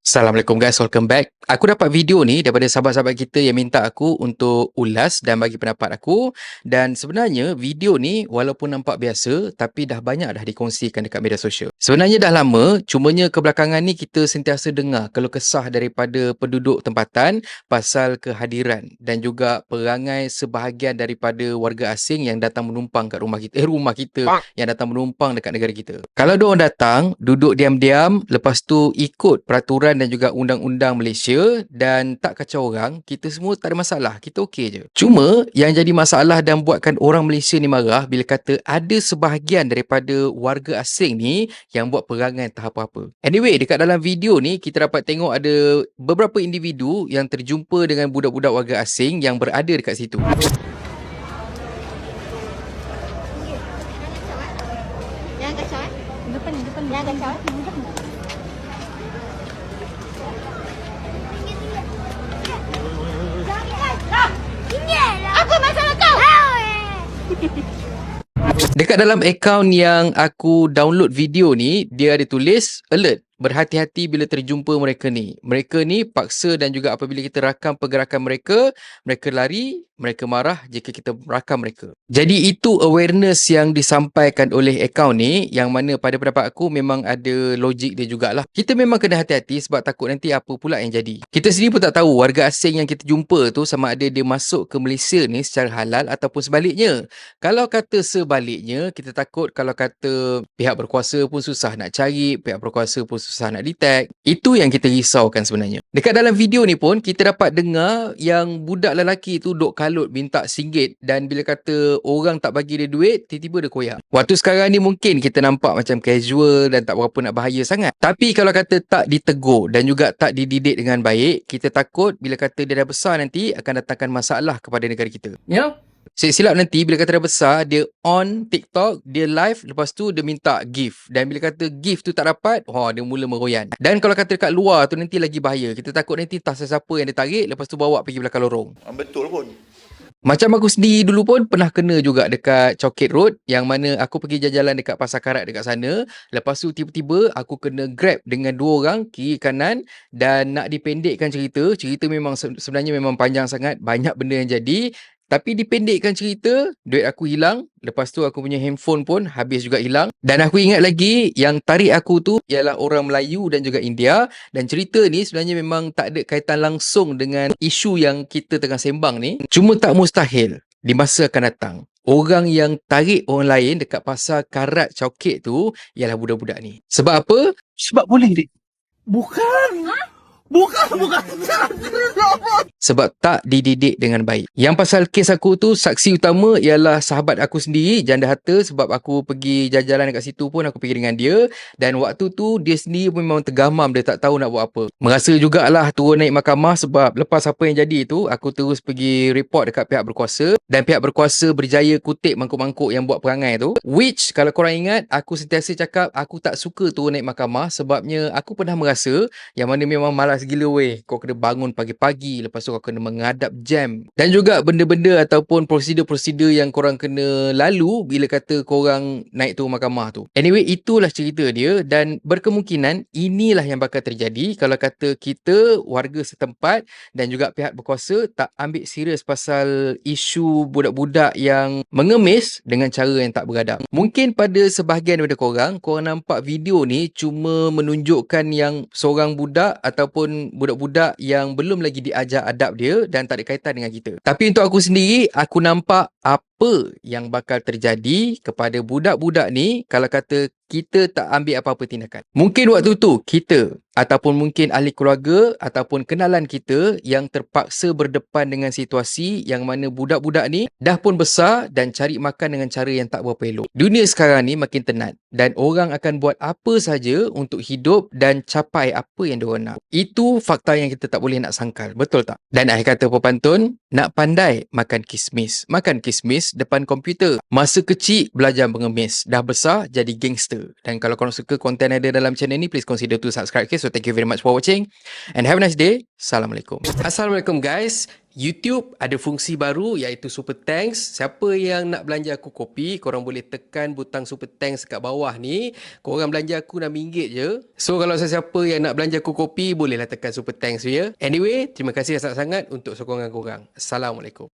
Assalamualaikum guys, welcome back. Aku dapat video ni daripada sahabat-sahabat kita yang minta aku untuk ulas dan bagi pendapat aku. Dan sebenarnya video ni walaupun nampak biasa tapi dah banyak dah dikongsikan dekat media sosial. Sebenarnya dah lama, cumanya kebelakangan ni kita sentiasa dengar keluh kesah daripada penduduk tempatan pasal kehadiran dan juga perangai sebahagian daripada warga asing yang datang menumpang kat rumah kita yang datang menumpang dekat negara kita. Kalau diorang datang, duduk diam-diam, lepas tu ikut peraturan dan juga undang-undang Malaysia dan tak kacau orang, kita semua tak ada masalah. Kita okey je. Cuma yang jadi masalah dan buatkan orang Malaysia ni marah bila kata ada sebahagian daripada warga asing ni yang buat perangai tak apa-apa. Anyway, dekat dalam video ni kita dapat tengok ada beberapa individu yang terjumpa dengan budak-budak warga asing yang berada dekat situ. Jangan kacau Depan ni. Jangan kacau Apa masalah kau? Dekat dalam akaun yang aku download video ni, dia ada tulis alert. Berhati-hati bila terjumpa mereka ni. Mereka ni paksa dan juga apabila kita rakam pergerakan mereka, mereka lari, mereka marah jika kita rakam mereka. Jadi itu awareness yang disampaikan oleh akaun ni yang mana pada pendapat aku memang ada logik dia jugalah. Kita memang kena hati-hati sebab takut nanti apa pula yang jadi. Kita sendiri pun tak tahu warga asing yang kita jumpa tu sama ada dia masuk ke Malaysia ni secara halal ataupun sebaliknya. Kalau kata sebaliknya, kita takut kalau kata pihak berkuasa pun susah nak cari, pihak berkuasa pun susah nak detect. Itu yang kita risaukan sebenarnya. Dekat dalam video ni pun kita dapat dengar yang budak lelaki tu duk kalut minta RM1 dan bila kata orang tak bagi dia duit, tiba-tiba dia koyak. Waktu sekarang ni mungkin kita nampak macam casual dan tak berapa nak bahaya sangat. Tapi kalau kata tak ditegur dan juga tak dididik dengan baik, kita takut bila kata dia dah besar nanti akan datangkan masalah kepada negara kita. Ya? Silap nanti bila kata dah besar, dia on TikTok, dia live, lepas tu dia minta gift. Dan bila kata gift tu tak dapat, dia mula meroyan. Dan kalau kata dekat luar tu nanti lagi bahaya. Kita takut nanti tak siapa yang dia tarik, lepas tu bawa pergi belakang lorong. Betul pun. Macam aku sendiri dulu pun pernah kena juga dekat Choket Road yang mana aku pergi jalan dekat Pasar Karat dekat sana. Lepas tu tiba-tiba aku kena grab dengan dua orang kiri kanan dan nak dipendekkan cerita. Cerita memang sebenarnya memang panjang sangat. Banyak benda yang jadi. Tapi dipendekkan cerita, duit aku hilang. Lepas tu aku punya handphone pun habis juga hilang. Dan aku ingat lagi yang tarik aku tu ialah orang Melayu dan juga India. Dan cerita ni sebenarnya memang tak ada kaitan langsung dengan isu yang kita tengah sembang ni. Cuma tak mustahil di masa akan datang orang yang tarik orang lain dekat Pasar Karat Choket tu ialah budak-budak ni. Sebab apa? Sebab boleh, Dik. Bukan. Bukan. Sebab tak dididik dengan baik. Yang pasal kes aku tu, saksi utama ialah sahabat aku sendiri, janda harta, sebab aku pergi jalan-jalan dekat situ pun aku pergi dengan dia. Dan waktu tu dia sendiri pun memang tergamam, dia tak tahu nak buat apa. Merasa jugalah turun naik mahkamah sebab lepas apa yang jadi tu, aku terus pergi report dekat pihak berkuasa. Dan pihak berkuasa berjaya kutip mangkuk-mangkuk yang buat perangai tu. Which kalau korang ingat, aku sentiasa cakap aku tak suka turun naik mahkamah sebabnya aku pernah merasa yang mana memang malas gila weh. Kau kena bangun pagi-pagi, lepas tu kau kena menghadap jam. Dan juga benda-benda ataupun prosedur-prosedur yang korang kena lalu bila kata korang naik turun mahkamah tu. Anyway, itulah cerita dia dan berkemungkinan inilah yang bakal terjadi kalau kata kita, warga setempat dan juga pihak berkuasa tak ambil serius pasal isu budak-budak yang mengemis dengan cara yang tak beradab. Mungkin pada sebahagian daripada korang nampak video ni cuma menunjukkan yang seorang budak ataupun budak-budak yang belum lagi diajar adab dia dan tak ada kaitan dengan kita. Tapi untuk aku sendiri, aku nampak apa yang bakal terjadi kepada budak-budak ni kalau kata kita tak ambil apa-apa tindakan. Mungkin waktu tu kita ataupun mungkin ahli keluarga ataupun kenalan kita yang terpaksa berdepan dengan situasi yang mana budak-budak ni dah pun besar dan cari makan dengan cara yang tak berapa elok. Dunia sekarang ni makin tenat dan orang akan buat apa saja untuk hidup dan capai apa yang diorang nak. Itu fakta yang kita tak boleh nak sangkal. Betul tak? Dan akhir kata pepantun, nak pandai makan kismis. Makan kismis depan komputer. Masa kecil belajar mengemis. Dah besar jadi gangster. Dan kalau korang suka konten ada dalam channel ni, please consider to subscribe. Okay? So thank you very much for watching and have a nice day. Assalamualaikum. Assalamualaikum guys. YouTube ada fungsi baru iaitu Super Thanks. Siapa yang nak belanja aku kopi, korang boleh tekan butang Super Thanks kat bawah ni. Korang belanja aku RM6 je. So kalau sesiapa yang nak belanja aku kopi, bolehlah tekan Super Thanks ya. Anyway, terima kasih sangat-sangat untuk sokongan korang. Assalamualaikum.